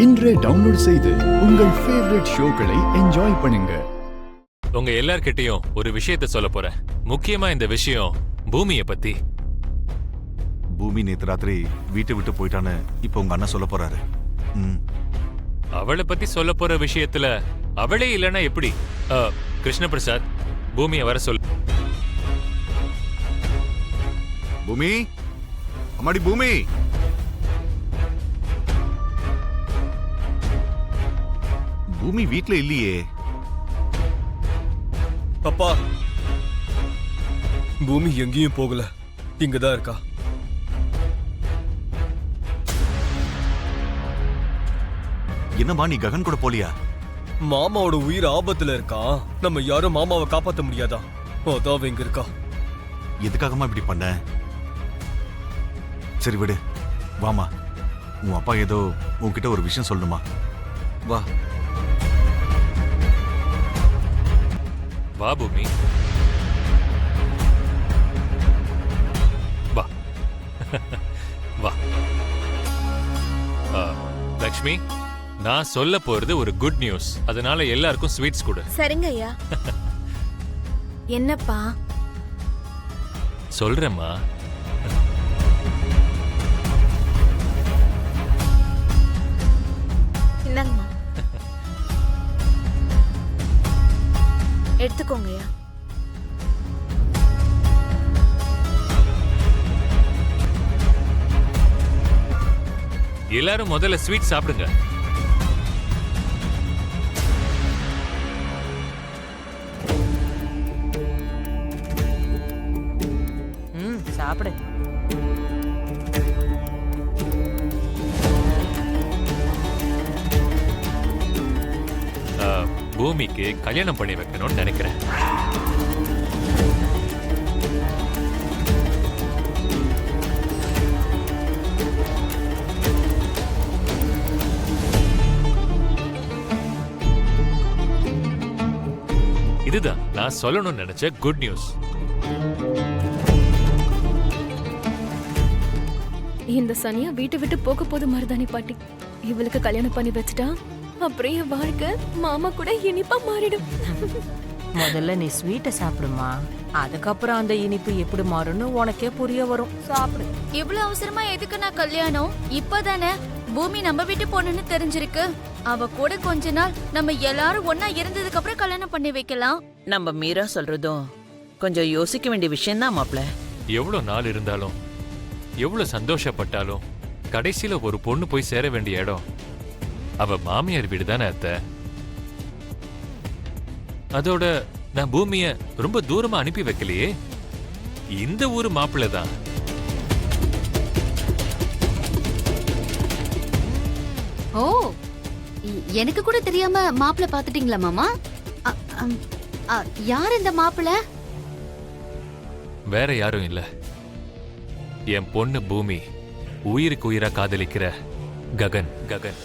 இன்றே டவுன்லோட் செய்து உங்கள் ஃபேவரட் ஷோக்களை என்ஜாய் பண்ணுங்க. உங்க எல்லார்கிட்டயும் ஒரு விஷயத்த சொல்ல போறேன். முக்கியமா இந்த விஷயம் பூமியை பத்தி. பூமி நேத்து ராத்திரி வீட்டை விட்டு போயிட்டான்னு இப்ப உங்க அண்ணன் சொல்ல போறாரு. அவளை பத்தி சொல்ல போற விஷயத்துல அவளே இல்லைன்னா எப்படி? கிருஷ்ண பிரசாத், பூமியை வர சொல். பூமி, அம்மாடி பூமி. பூமி வீட்ல இல்லையே. அப்பா, பூமி எங்கேயும் போகல, இங்கதான் இருக்கா. என்னம்மா நீ ககன் கூட போலியா? மாமாவோட உயிர் ஆபத்துல இருக்கா. நம்ம யாரும் மாமாவை காப்பாத்த முடியாதா? அதான் இங்க இருக்கா. எதுக்காகமா இப்படி பண்ண? சரி விடு, வாமா. உன் அப்பா ஏதோ உன்கிட்ட ஒரு விஷயம் சொல்லணுமா? வா வா பூமி, வா. வா. லக்ஷ்மி, நான் சொல்ல போறது ஒரு குட் நியூஸ். அதனால எல்லாருக்கும் ஸ்வீட்ஸ் கொடு. சரிங்க ஐயா. என்னப்பா? சொல்றேம்மா. இந்தாங்கம்மா, எடுத்துக்கோங்கய்யா. எல்லாரும் முதல்ல ஸ்வீட் சாப்பிடுங்க. சாப்பிடு. பூமிக்கு கல்யாணம் பண்ணி வைக்கணும்னு நினைக்கிறேன். இதுதான் நான் சொல்லணும்னு நினைச்ச குட் நியூஸ். இந்த சனியா வீட்டை விட்டு போக போது மருதாணி பாட்டி. இவளுக்கு கல்யாணம் பண்ணி வச்சுட்டா அப்புறம் என் வாழ்க்கை மாமா கூட இனிப்பா மாறிடும். முதல்ல நீ ஸ்வீட்டை சாப்பிடுமா, அதுக்கப்புறம் அந்த இனிப்பு எப்படி மாறும்னு உனக்கே புரிய வரும். சாப்பிடு. இவ்வளவு அவசரமா எதுக்கு நான் கல்யாணம்? இப்பதானே பூமி நம்ம வீட்டு பொண்ணுன்னு தெரிஞ்சிருக்கு. அவ கூட கொஞ்ச நாள் நம்ம எல்லாரும் ஒன்னா இருந்ததுக்கு அப்புறம் கல்யாணம் பண்ணி வைக்கலாம். நம்ம மீரா சொல்றதும் கொஞ்சம் யோசிக்க வேண்டிய விஷயம் தான் மாப்ள. எவ்வளவு நாள் இருந்தாலும், எவ்வளவு சந்தோஷப்பட்டாலும், கடைசியில ஒரு பொண்ணு போய் சேர வேண்டிய இடம் அவ மாமியார் வீடு தானே அத்தை. அதோட நான் பூமிய ரொம்ப தூரமா அனுப்பி வைக்கலையே, இந்த ஊரு மாப்பிள்ளை தான். ஓ, எனக்கு கூட தெரியாம மாப்பிள்ளை பாத்துட்டீங்களா மாமா? யார் இந்த மாப்பிள்ளை? வேற யாரும் இல்ல, என் பொண்ணு பூமி உயிருக்கு உயிரா காதலிக்கிற ககன். ககன்